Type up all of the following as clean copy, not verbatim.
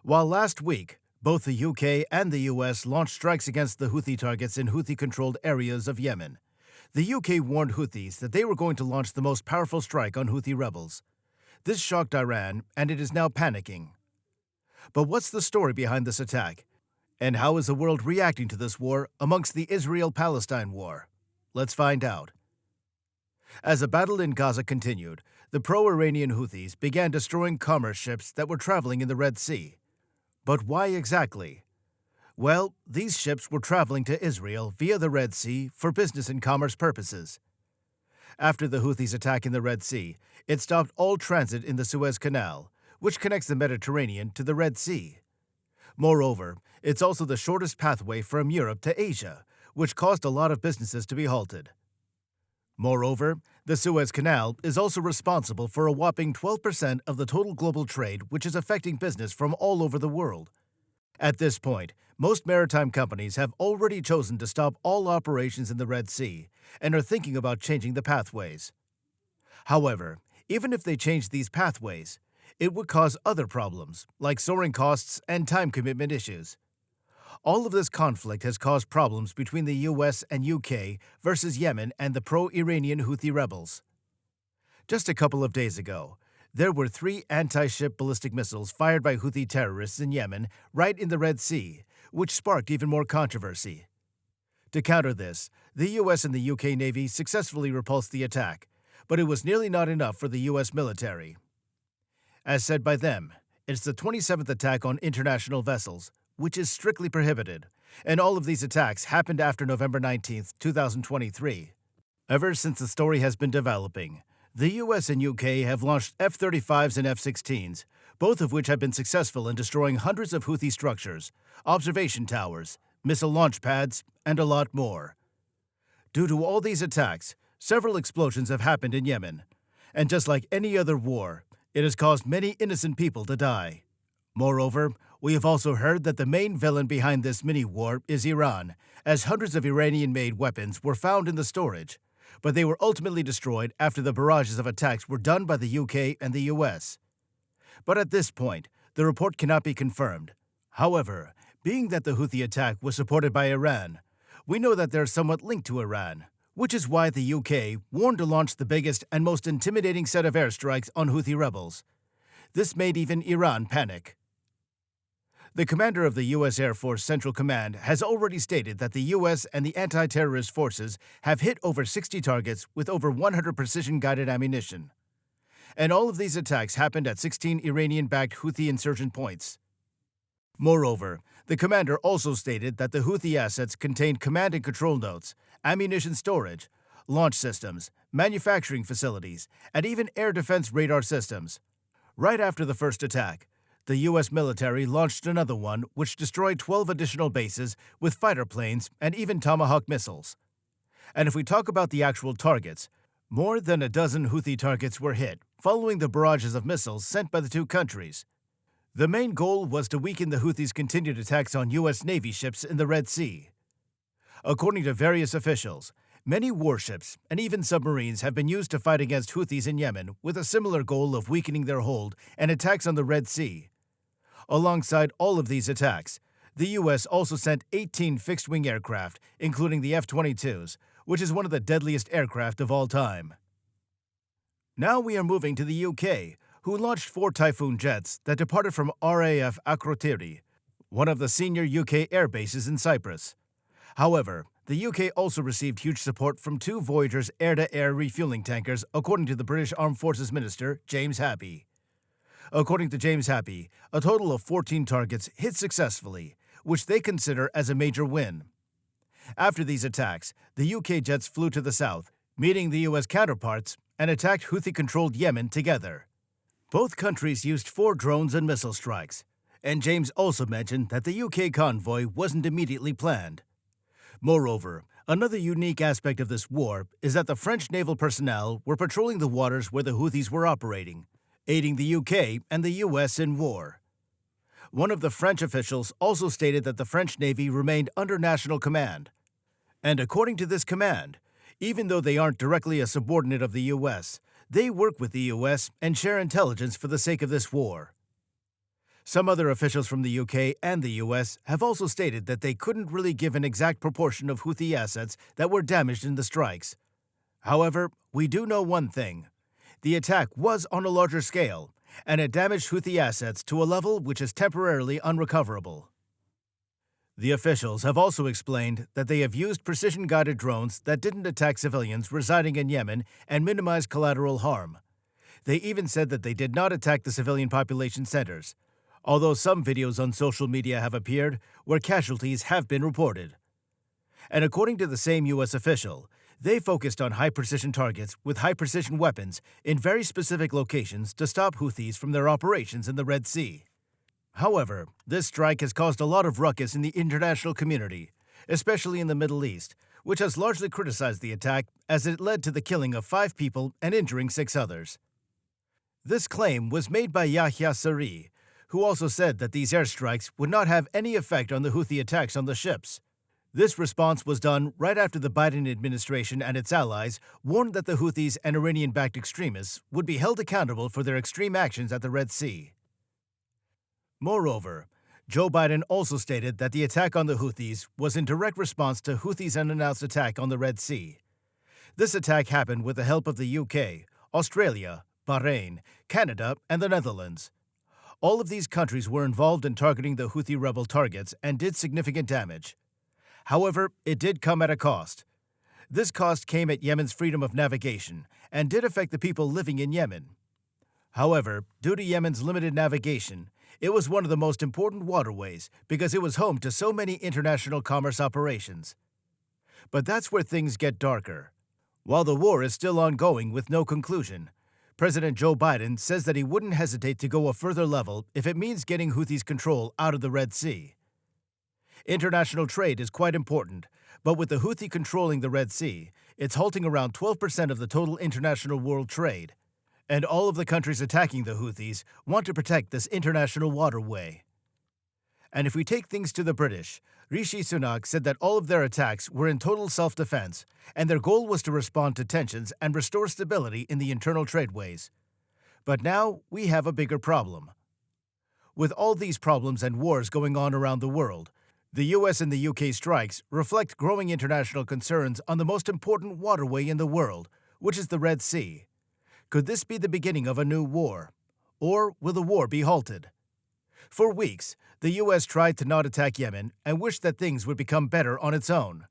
While last week, both the UK and the US launched strikes against the Houthi targets in Houthi-controlled areas of Yemen, the UK warned Houthis that they were going to launch the most powerful strike on Houthi rebels. This shocked Iran, and it is now panicking. But what's the story behind this attack? And how is the world reacting to this war amongst the Israel-Palestine war? Let's find out. As the battle in Gaza continued, the pro-Iranian Houthis began destroying commerce ships that were traveling in the Red Sea. But why exactly? Well, these ships were traveling to Israel via the Red Sea for business and commerce purposes. After the Houthis' attack in the Red Sea, it stopped all transit in the Suez Canal, which connects the Mediterranean to the Red Sea. Moreover, it's also the shortest pathway from Europe to Asia, which caused a lot of businesses to be halted. Moreover, the Suez Canal is also responsible for a whopping 12% of the total global trade, which is affecting business from all over the world. At this point, most maritime companies have already chosen to stop all operations in the Red Sea and are thinking about changing the pathways. However, even if they change these pathways, it would cause other problems, like soaring costs and time commitment issues. All of this conflict has caused problems between the US and UK versus Yemen and the pro-Iranian Houthi rebels. Just a couple of days ago, there were 3 anti-ship ballistic missiles fired by Houthi terrorists in Yemen right in the Red Sea, which sparked even more controversy. To counter this, the US and the UK Navy successfully repulsed the attack, but it was nearly not enough for the US military. As said by them, it's the 27th attack on international vessels, which is strictly prohibited, and all of these attacks happened after November 19, 2023. Ever since the story has been developing, the US and UK have launched F-35s and F-16s, both of which have been successful in destroying hundreds of Houthi structures, observation towers, missile launch pads, and a lot more. Due to all these attacks, several explosions have happened in Yemen, and just like any other war, it has caused many innocent people to die. Moreover, we have also heard that the main villain behind this mini-war is Iran, as hundreds of Iranian-made weapons were found in the storage, but they were ultimately destroyed after the barrages of attacks were done by the UK and the US. But at this point, the report cannot be confirmed. However, being that the Houthi attack was supported by Iran, we know that they're somewhat linked to Iran, which is why the UK warned to launch the biggest and most intimidating set of airstrikes on Houthi rebels. This made even Iran panic. The commander of the U.S. Air Force Central Command has already stated that the U.S. and the anti-terrorist forces have hit over 60 targets with over 100 precision-guided ammunition. And all of these attacks happened at 16 Iranian-backed Houthi insurgent points. Moreover, the commander also stated that the Houthi assets contained command and control notes, ammunition storage, launch systems, manufacturing facilities, and even air defense radar systems. Right after the first attack, the U.S. military launched another one which destroyed 12 additional bases with fighter planes and even Tomahawk missiles. And if we talk about the actual targets, more than a dozen Houthi targets were hit following the barrages of missiles sent by the two countries. The main goal was to weaken the Houthis' continued attacks on U.S. Navy ships in the Red Sea. According to various officials, many warships and even submarines have been used to fight against Houthis in Yemen with a similar goal of weakening their hold and attacks on the Red Sea. Alongside all of these attacks, the U.S. also sent 18 fixed-wing aircraft, including the F-22s, which is one of the deadliest aircraft of all time. Now we are moving to the UK, who launched 4 Typhoon jets that departed from RAF Akrotiri, one of the senior UK air bases in Cyprus. However, the UK also received huge support from 2 Voyagers air-to-air refueling tankers, according to the British Armed Forces Minister, James Happy. According to James Happy, a total of 14 targets hit successfully, which they consider as a major win. After these attacks, the UK jets flew to the south, meeting the US counterparts, and attacked Houthi-controlled Yemen together. Both countries used 4 drones and missile strikes, and James also mentioned that the UK convoy wasn't immediately planned. Moreover, another unique aspect of this war is that the French naval personnel were patrolling the waters where the Houthis were operating, aiding the UK and the US in war. One of the French officials also stated that the French Navy remained under national command. And according to this command, even though they aren't directly a subordinate of the US, they work with the US and share intelligence for the sake of this war. Some other officials from the UK and the US have also stated that they couldn't really give an exact proportion of Houthi assets that were damaged in the strikes. However, we do know one thing. The attack was on a larger scale, and it damaged Houthi assets to a level which is temporarily unrecoverable. The officials have also explained that they have used precision-guided drones that didn't attack civilians residing in Yemen and minimize collateral harm. They even said that they did not attack the civilian population centers, although some videos on social media have appeared where casualties have been reported. And according to the same U.S. official, they focused on high-precision targets with high-precision weapons in very specific locations to stop Houthis from their operations in the Red Sea. However, this strike has caused a lot of ruckus in the international community, especially in the Middle East, which has largely criticized the attack as it led to the killing of 5 people and injuring 6 others. This claim was made by Yahya Saree, who also said that these airstrikes would not have any effect on the Houthi attacks on the ships. This response was done right after the Biden administration and its allies warned that the Houthis and Iranian-backed extremists would be held accountable for their extreme actions at the Red Sea. Moreover, Joe Biden also stated that the attack on the Houthis was in direct response to Houthis' unannounced attack on the Red Sea. This attack happened with the help of the UK, Australia, Bahrain, Canada, and the Netherlands. All of these countries were involved in targeting the Houthi rebel targets and did significant damage. However, it did come at a cost. This cost came at Yemen's freedom of navigation and did affect the people living in Yemen. However, due to Yemen's limited navigation, it was one of the most important waterways because it was home to so many international commerce operations. But that's where things get darker. While the war is still ongoing with no conclusion, President Joe Biden says that he wouldn't hesitate to go a further level if it means getting Houthis' control out of the Red Sea. International trade is quite important, but with the Houthi controlling the Red Sea, it's halting around 12% of the total international world trade. And all of the countries attacking the Houthis want to protect this international waterway. And if we take things to the British, Rishi Sunak said that all of their attacks were in total self-defense, and their goal was to respond to tensions and restore stability in the internal tradeways. But now we have a bigger problem. With all these problems and wars going on around the world, the US and the UK strikes reflect growing international concerns on the most important waterway in the world, which is the Red Sea. Could this be the beginning of a new war? Or will the war be halted? For weeks, the U.S. tried to not attack Yemen and wished that things would become better on its own.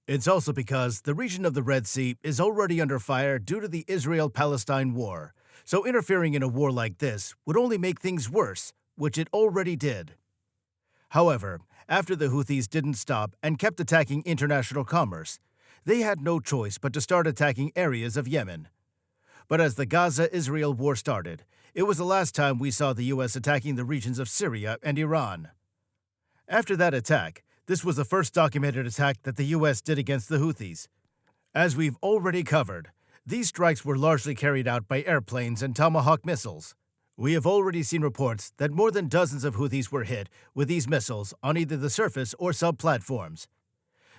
It's also because the region of the Red Sea is already under fire due to the Israel-Palestine war, so interfering in a war like this would only make things worse, which it already did. However, after the Houthis didn't stop and kept attacking international commerce, they had no choice but to start attacking areas of Yemen. But as the Gaza-Israel war started, it was the last time we saw the U.S. attacking the regions of Syria and Iran. After that attack, this was the first documented attack that the U.S. did against the Houthis. As we've already covered, these strikes were largely carried out by airplanes and Tomahawk missiles. We have already seen reports that more than dozens of Houthis were hit with these missiles on either the surface or sub-platforms.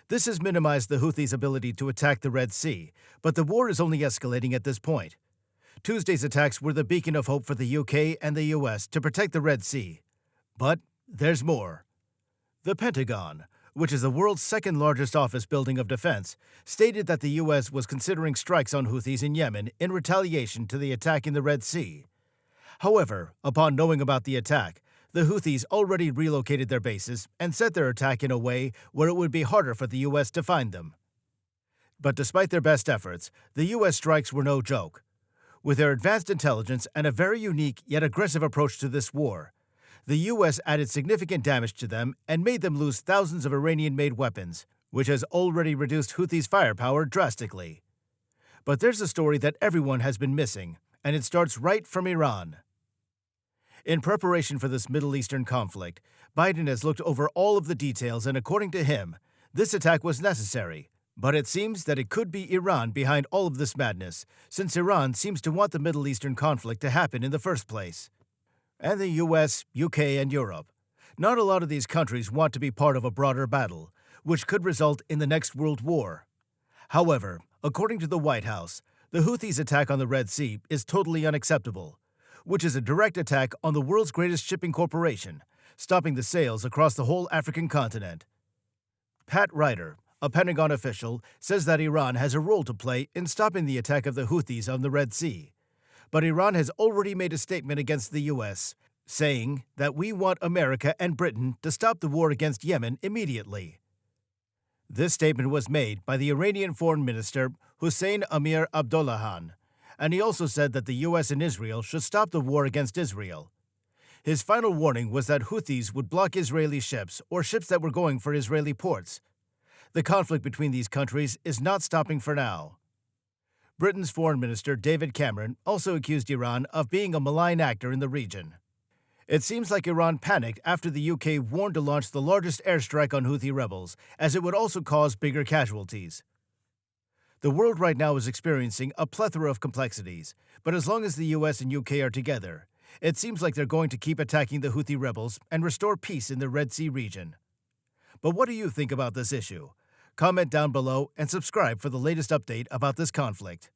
This has minimized the Houthis' ability to attack the Red Sea, but the war is only escalating at this point. Tuesday's attacks were the beacon of hope for the UK and the US to protect the Red Sea. But there's more. The Pentagon, which is the world's second-largest office building of defense, stated that the US was considering strikes on Houthis in Yemen in retaliation to the attack in the Red Sea. However, upon knowing about the attack, the Houthis already relocated their bases and set their attack in a way where it would be harder for the US to find them. But despite their best efforts, the US strikes were no joke. With their advanced intelligence and a very unique yet aggressive approach to this war, the U.S. added significant damage to them and made them lose thousands of Iranian-made weapons, which has already reduced Houthis' firepower drastically. But there's a story that everyone has been missing, and it starts right from Iran. In preparation for this Middle Eastern conflict, Biden has looked over all of the details, and according to him, this attack was necessary. But it seems that it could be Iran behind all of this madness, since Iran seems to want the Middle Eastern conflict to happen in the first place. And the US, UK, and Europe. Not a lot of these countries want to be part of a broader battle, which could result in the next world war. However, according to the White House, the Houthis' attack on the Red Sea is totally unacceptable. which is a direct attack on the world's greatest shipping corporation, stopping the sales across the whole African continent. Pat Ryder, a Pentagon official, says that Iran has a role to play in stopping the attack of the Houthis on the Red Sea. But Iran has already made a statement against the U.S., saying that we want America and Britain to stop the war against Yemen immediately. This statement was made by the Iranian Foreign Minister Hussein Amir Abdollahian, and he also said that the U.S. and Israel should stop the war against Israel. His final warning was that Houthis would block Israeli ships or ships that were going for Israeli ports. The conflict between these countries is not stopping for now. Britain's Foreign Minister David Cameron also accused Iran of being a malign actor in the region. It seems like Iran panicked after the UK warned to launch the largest airstrike on Houthi rebels, as it would also cause bigger casualties. The world right now is experiencing a plethora of complexities, but as long as the US and UK are together, it seems like they're going to keep attacking the Houthi rebels and restore peace in the Red Sea region. But what do you think about this issue? Comment down below and subscribe for the latest update about this conflict.